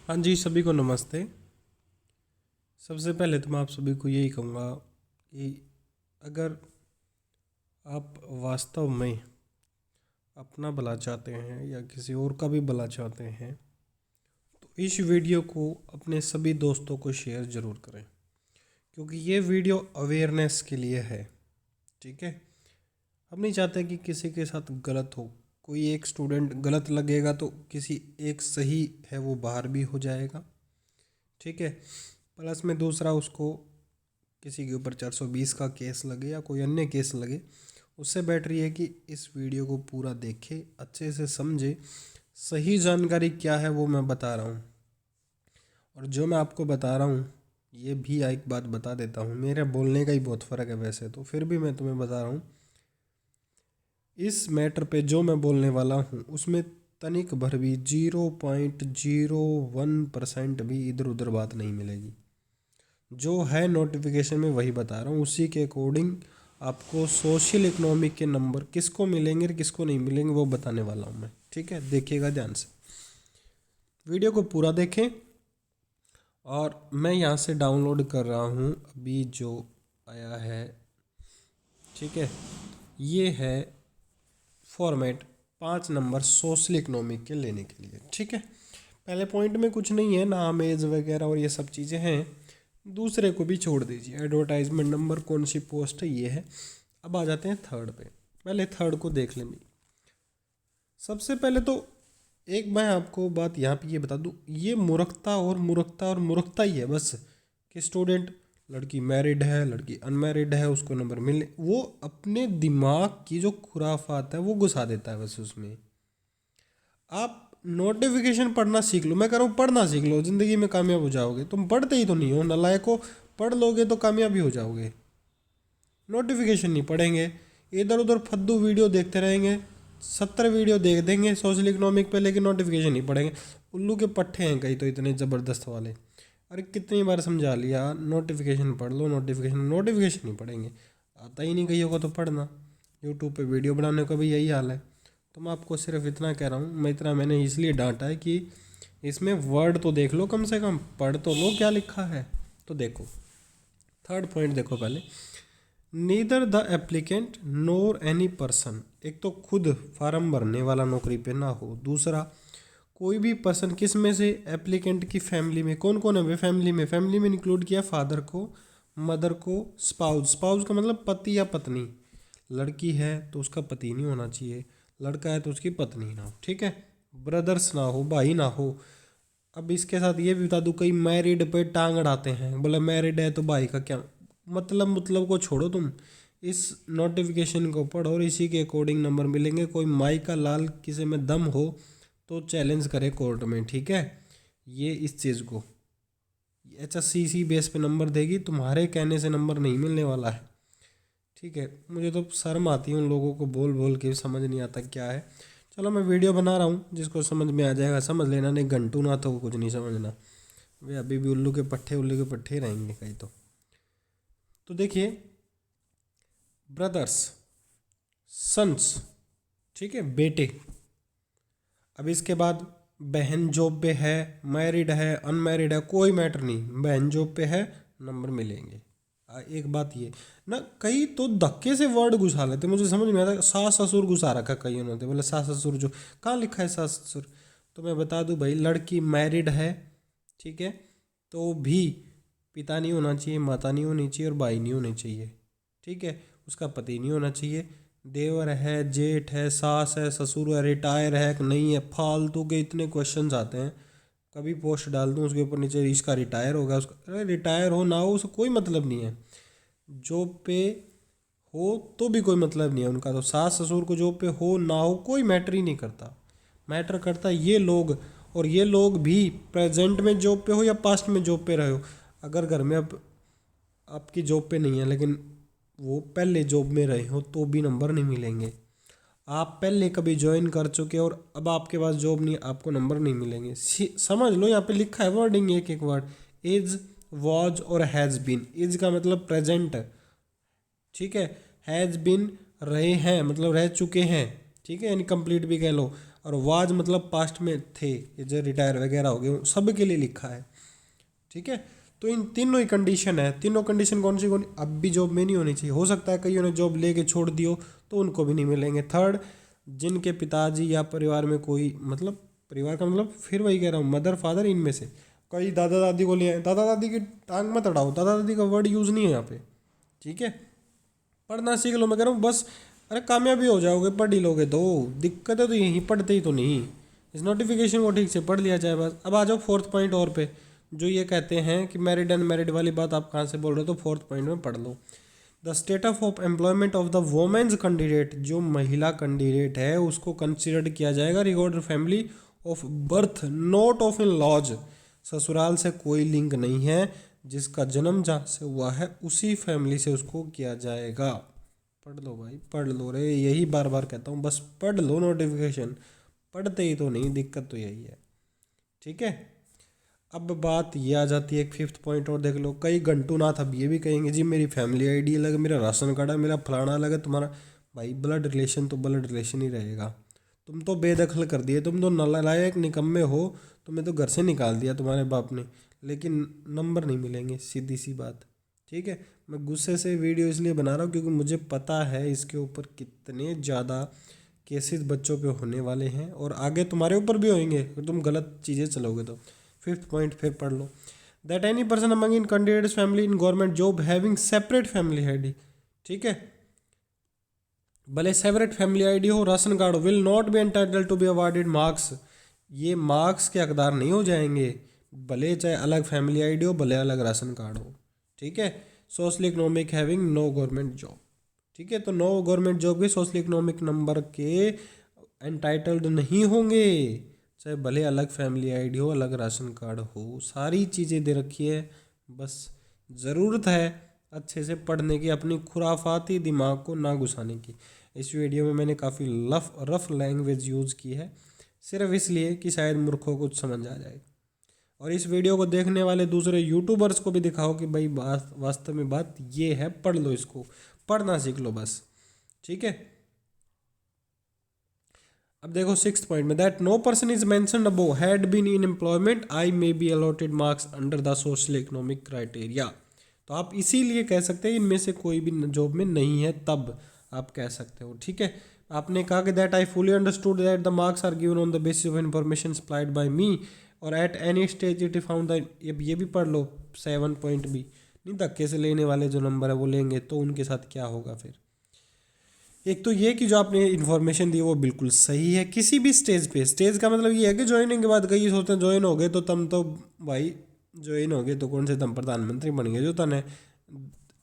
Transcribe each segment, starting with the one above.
हाँ जी, सभी को नमस्ते। सबसे पहले तो मैं आप सभी को यही कहूँगा कि अगर आप वास्तव में अपना भला चाहते हैं या किसी और का भी भला चाहते हैं तो इस वीडियो को अपने सभी दोस्तों को शेयर ज़रूर करें, क्योंकि ये वीडियो अवेयरनेस के लिए है। ठीक है, हम नहीं चाहते कि किसी के साथ गलत हो। कोई एक स्टूडेंट गलत लगेगा तो किसी एक सही है वो बाहर भी हो जाएगा। ठीक है, प्लस में दूसरा उसको किसी के ऊपर 420 का केस लगे या कोई अन्य केस लगे, उससे बेटर ये है कि इस वीडियो को पूरा देखे, अच्छे से समझे। सही जानकारी क्या है वो मैं बता रहा हूँ, और जो मैं आपको बता रहा हूँ ये भी एक बात बता देता हूँ, मेरे बोलने का ही बहुत फ़र्क है वैसे तो, फिर भी मैं तुम्हें बता रहा हूँ। इस मैटर पे जो मैं बोलने वाला हूँ उसमें तनिक भर भी 0.01% भी इधर उधर बात नहीं मिलेगी। जो है नोटिफिकेशन में वही बता रहा हूँ, उसी के अकॉर्डिंग आपको सोशल इकोनॉमिक के नंबर किसको मिलेंगे और किसको नहीं मिलेंगे वो बताने वाला हूँ मैं। ठीक है, देखिएगा ध्यान से, वीडियो को पूरा देखें। और मैं यहाँ से डाउनलोड कर रहा हूँ अभी जो आया है। ठीक है, ये है फॉर्मेट 5 नंबर सोशल इकोनॉमिक के लेने के लिए। ठीक है, पहले पॉइंट में कुछ नहीं है, नाम एज वगैरह और ये सब चीज़ें हैं, दूसरे को भी छोड़ दीजिए। एडवर्टाइजमेंट नंबर कौन सी पोस्ट है ये है। अब आ जाते हैं थर्ड पे, पहले थर्ड को देख लें। सबसे पहले तो एक मैं आपको बात यहाँ पे ये बता दूँ, ये मूर्खता और मूर्खता और मूर्खता ही है बस, कि स्टूडेंट लड़की मैरिड है लड़की अनमैरिड है उसको नंबर मिले, वो अपने दिमाग की जो खुराफात है वो घुसा देता है बस उसमें। आप नोटिफिकेशन पढ़ना सीख लो, मैं कह रहा हूँ पढ़ना सीख लो, ज़िंदगी में कामयाब हो जाओगे। तुम पढ़ते ही तो नहीं हो, नालायक हो। पढ़ लोगे तो कामयाबी हो जाओगे। नोटिफिकेशन नहीं पढ़ेंगे, इधर उधर फद्दू वीडियो देखते रहेंगे, 70 वीडियो देख देंगे सोशल इकोनॉमिक पे, लेकिन नोटिफिकेशन नहीं पढ़ेंगे। उल्लू के पट्टे हैं कई तो इतने ज़बरदस्त वाले। अरे कितनी बार समझा लिया, नोटिफिकेशन पढ़ लो, नोटिफिकेशन नोटिफिकेशन नहीं पढ़ेंगे। आता ही नहीं कहीं होगा तो पढ़ना। यूट्यूब पे वीडियो बनाने का भी यही हाल है। तो मैं आपको सिर्फ इतना कह रहा हूँ, मैंने इसलिए डांटा है कि इसमें वर्ड तो देख लो, कम से कम पढ़ तो लो क्या लिखा है। तो देखो थर्ड पॉइंट देखो पहले, neither the applicant NOR any person. एक तो खुद फार्म भरने वाला नौकरी पे ना हो, दूसरा कोई भी पर्सन, किस में से, एप्लीकेंट की फैमिली में। कौन कौन है वे फैमिली में इंक्लूड किया फादर को, मदर को, स्पाउस का मतलब पति या पत्नी। लड़की है तो उसका पति नहीं होना चाहिए, लड़का है तो उसकी पत्नी ना हो। ठीक है, ब्रदर्स ना हो, भाई ना हो। अब इसके साथ ये भी बता दूँ, कई मैरिड पे टांग अड़ाते हैं, बोले मैरिड है तो भाई का क्या मतलब को छोड़ो तुम, इस नोटिफिकेशन को पढ़ो और इसी के अकॉर्डिंग नंबर मिलेंगे। कोई माई का लाल किसी में दम हो तो चैलेंज करे कोर्ट में। ठीक है, ये इस चीज़ को HSCC बेस पे नंबर देगी, तुम्हारे कहने से नंबर नहीं मिलने वाला है। ठीक है, मुझे तो शर्म आती है उन लोगों को बोल बोल के, समझ नहीं आता क्या है। चलो मैं वीडियो बना रहा हूँ, जिसको समझ में आ जाएगा समझ लेना, नहीं घंटू ना तो कुछ नहीं समझना। वे अभी भी उल्लू के पट्टे रहेंगे कहीं तो देखिए, ब्रदर्स, सन्स, ठीक है, बेटे। अब इसके बाद बहन जॉब पे है, मैरिड है अनमैरिड है कोई मैटर नहीं, बहन जॉब पे है नंबर मिलेंगे। एक बात ये ना, कई तो धक्के से वर्ड घुसा लेते, मुझे समझ में आता। सास ससुर घुसा रखा कई उन्होंने, बोले सास ससुर, जो कहाँ लिखा है सास ससुर। तो मैं बता दूं भाई, लड़की मैरिड है, ठीक है, तो भी पिता नहीं होना चाहिए, माता नहीं होनी चाहिए और भाई नहीं होनी चाहिए। ठीक है, उसका पति नहीं होना चाहिए। देवर है, जेठ है, सास है, ससुर है, रिटायर है कि नहीं है, फालतू के इतने क्वेश्चंस आते हैं। कभी पोस्ट डाल दूँ उसके ऊपर नीचे इसका रिटायर होगा, उसका, अरे रिटायर हो ना हो उसका कोई मतलब नहीं है। जॉब पे हो तो भी कोई मतलब नहीं है उनका। तो सास ससुर को जॉब पे हो ना हो कोई मैटर ही नहीं करता। मैटर करता है ये लोग, और ये लोग भी प्रेजेंट में जॉब पे हो या पास्ट में जॉब पे रहे हो। अगर घर में अब आपकी जॉब पे नहीं है लेकिन वो पहले जॉब में रहे हो तो भी नंबर नहीं मिलेंगे। आप पहले कभी ज्वाइन कर चुके और अब आपके पास जॉब नहीं, आपको नंबर नहीं मिलेंगे। समझ लो, यहाँ पे लिखा है वर्डिंग, एक एक वर्ड, इज, वॉज और हैज़ बीन। इज का मतलब प्रेजेंट, ठीक है, हैज़ बीन रहे हैं मतलब रह चुके हैं, ठीक है, यानी कंप्लीट भी कह लो। और वाज मतलब पास्ट में थे, ये जो रिटायर वगैरह हो गए सब के लिए लिखा है। ठीक है, तो इन तीनों ही कंडीशन है। तीनों कंडीशन कौन अब भी जॉब में नहीं होनी चाहिए। हो सकता है कईयों ने जॉब लेके छोड़ दियो तो उनको भी नहीं मिलेंगे। थर्ड, जिनके पिताजी या परिवार में कोई मतलब परिवार का मतलब फिर वही कह रहा हूँ मदर फादर इनमें से कई दादा दादी को ले आए, दादा दादी की टांग मत अड़ाओ, दादा दादी का वर्ड यूज़ नहीं है यहाँ पे। ठीक है, पढ़ना सीख लो, मैं कह रहा हूँ बस। अरे कामयाबी हो जाओगे, पढ़ ही लोगे तो। दिक्कत है तो यहीं पढ़ते ही तो नहीं, इस नोटिफिकेशन को ठीक से पढ़ लिया जाए बस। अब आ जाओ फोर्थ पॉइंट और पे, जो ये कहते हैं कि मैरिड अनमैरिड वाली बात आप कहाँ से बोल रहे हो, तो फोर्थ पॉइंट में पढ़ लो। The status of employment of the women's candidate, जो महिला कैंडिडेट है उसको कंसिडर किया जाएगा record family of birth not of in laws, ससुराल से कोई लिंक नहीं है, जिसका जन्म जहाँ से हुआ है उसी फैमिली से उसको किया जाएगा। पढ़ लो भाई, पढ़ लो रे, यही बार बार कहता हूँ, बस पढ़ लो नोटिफिकेशन। पढ़ते ही तो नहीं, दिक्कत तो यही है। ठीक है, अब बात ये आ जाती है एक फिफ्थ पॉइंट और देख लो। कई घंटू नाथ अब ये भी कहेंगे जी मेरी फैमिली आईडी अलग, मेरा राशन कार्ड है, मेरा फलाना अलग है, तुम्हारा भाई ब्लड रिलेशन तो ब्लड रिलेशन ही रहेगा। तुम तो बेदखल कर दिए, तुम तो नालायक निकम्मे हो, तुम्हें तो घर से निकाल दिया तुम्हारे बाप ने, लेकिन नंबर नहीं मिलेंगे, सीधी सी बात। ठीक है, मैं गुस्से से वीडियो इसलिए बना रहा हूँ क्योंकि मुझे पता है इसके ऊपर कितने ज़्यादा केसेस बच्चों पे होने वाले हैं और आगे तुम्हारे ऊपर भी होंगे अगर तुम गलत चीज़ें चलोगे तो। फिफ्थ पॉइंट फिर पढ़ लो, that any person among in candidates family in government job having separate family ID, ठीक है, भले सेपरेट फैमिली आईडी हो, ration card will not be entitled to be awarded marks, ये मार्क्स के हकदार नहीं हो जाएंगे, भले चाहे अलग फैमिली आईडी हो, भले अलग राशन कार्ड हो। ठीक है, social economic having no government job, ठीक है, तो नो गवर्नमेंट जॉब के सोशल इकोनॉमिक नंबर के एंटाइटल्ड नहीं होंगे, चाहे भले अलग फैमिली आईडी हो, अलग राशन कार्ड हो, सारी चीज़ें दे रखी है। बस ज़रूरत है अच्छे से पढ़ने की, अपनी खुराफाती दिमाग को ना घुसाने की। इस वीडियो में मैंने काफ़ी रफ लैंग्वेज यूज़ की है, सिर्फ इसलिए कि शायद मूर्खों को कुछ समझ आ जाए, और इस वीडियो को देखने वाले दूसरे यूट्यूबर्स को भी दिखाओ कि भाई वास्तव में बात ये है, पढ़ लो, इसको पढ़ना सीख लो बस। ठीक है, अब देखो सिक्स्थ पॉइंट में, that no person is mentioned above had been in employment I may be allotted marks under the social economic criteria, तो आप इसीलिए कह सकते हैं इनमें से कोई भी जॉब में नहीं है, तब आप कह सकते हो। ठीक है, आपने कहा कि that I fully understood that the marks are given on the basis of information supplied by me और at any stage it found the, ये भी पढ़ लो 7 पॉइंट भी नहीं, धक्के से लेने वाले जो नंबर है वो लेंगे तो उनके साथ क्या होगा फिर। एक तो ये कि जो आपने इन्फॉर्मेशन दी वो बिल्कुल सही है किसी भी स्टेज पे, स्टेज का मतलब ये है कि ज्वाइनिंग के बाद कई सोचते हैं ज्वाइन हो गए तो तुम तो भाई ज्वाइन हो गए तो कौन से तुम प्रधानमंत्री बन गए जो तने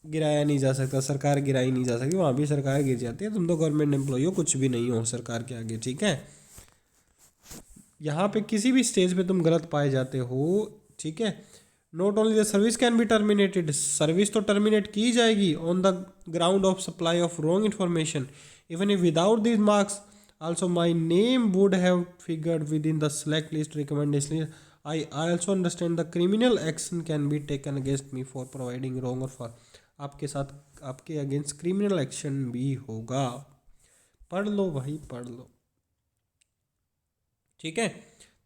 गिराया नहीं जा सकता, सरकार गिराई नहीं जा सकती, वहाँ भी सरकार गिर जाती है, तुम तो गवर्नमेंट एम्प्लॉय हो, कुछ भी नहीं हो सरकार के आगे। ठीक है, यहाँ पे किसी भी स्टेज पे तुम गलत पाए जाते हो। ठीक है, not only the service can be terminated, service तो टर्मिनेट की जाएगी on the ground of supply of wrong information, even if without this marks also my name would have figured with in the select list recommendation, I also understand the criminal action can be taken against me for providing wrong और for, आपके साथ आपके against criminal action भी होगा। पढ़ लो भाई, पढ़ लो। ठीक है,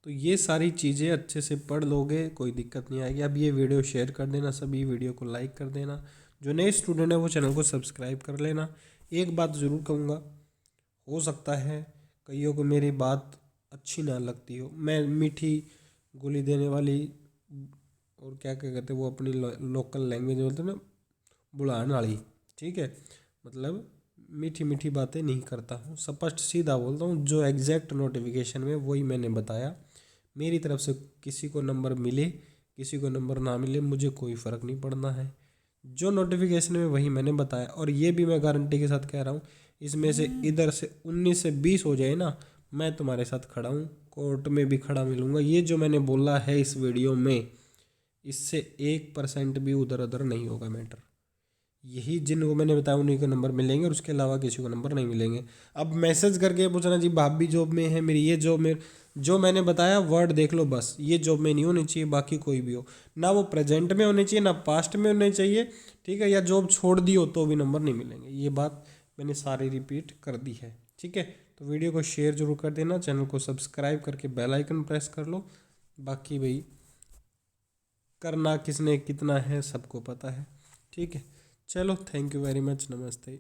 तो ये सारी चीज़ें अच्छे से पढ़ लोगे, कोई दिक्कत नहीं आएगी। अब ये वीडियो शेयर कर देना, सभी वीडियो को लाइक कर देना, जो नए स्टूडेंट है वो चैनल को सब्सक्राइब कर लेना। एक बात ज़रूर कहूँगा, हो सकता है कईयों को मेरी बात अच्छी ना लगती हो, मैं मीठी गोली देने वाली और क्या क्या कहते हैं वो अपनी लोकल लैंग्वेज बोलते हैं ना, बुलाने वाली, ठीक है, मतलब मीठी मीठी बातें नहीं करता हूँ, स्पष्ट सीधा बोलता हूँ, जो एग्जैक्ट नोटिफिकेशन में वही मैंने बताया। मेरी तरफ से किसी को नंबर मिले किसी को नंबर ना मिले मुझे कोई फ़र्क नहीं पड़ना है, जो नोटिफिकेशन में वही मैंने बताया। और ये भी मैं गारंटी के साथ कह रहा हूँ, इसमें से इधर से 19 से 20 हो जाए ना, मैं तुम्हारे साथ खड़ा हूँ, कोर्ट में भी खड़ा मिलूँगा। ये जो मैंने बोला है इस वीडियो में, इससे 1% भी उधर उधर नहीं होगा मैटर। यही जिनको मैंने बताया उन्हीं के नंबर मिलेंगे और उसके अलावा किसी को नंबर नहीं मिलेंगे। अब मैसेज करके पूछना जी भाभी जॉब में है मेरी, ये जॉब में, जो मैंने बताया वर्ड देख लो बस, ये जॉब में नहीं होनी चाहिए, बाकी कोई भी हो ना, वो प्रेजेंट में होनी चाहिए ना पास्ट में होनी चाहिए। ठीक है, या जॉब छोड़ दी हो तो भी नंबर नहीं मिलेंगे, ये बात मैंने सारी रिपीट कर दी है। ठीक है, तो वीडियो को शेयर जरूर कर देना, चैनल को सब्सक्राइब करके बेल आइकन प्रेस कर लो। बाकी भाई करना किसने कितना है सबको पता है। ठीक है, चलो थैंक यू वेरी मच, नमस्ते।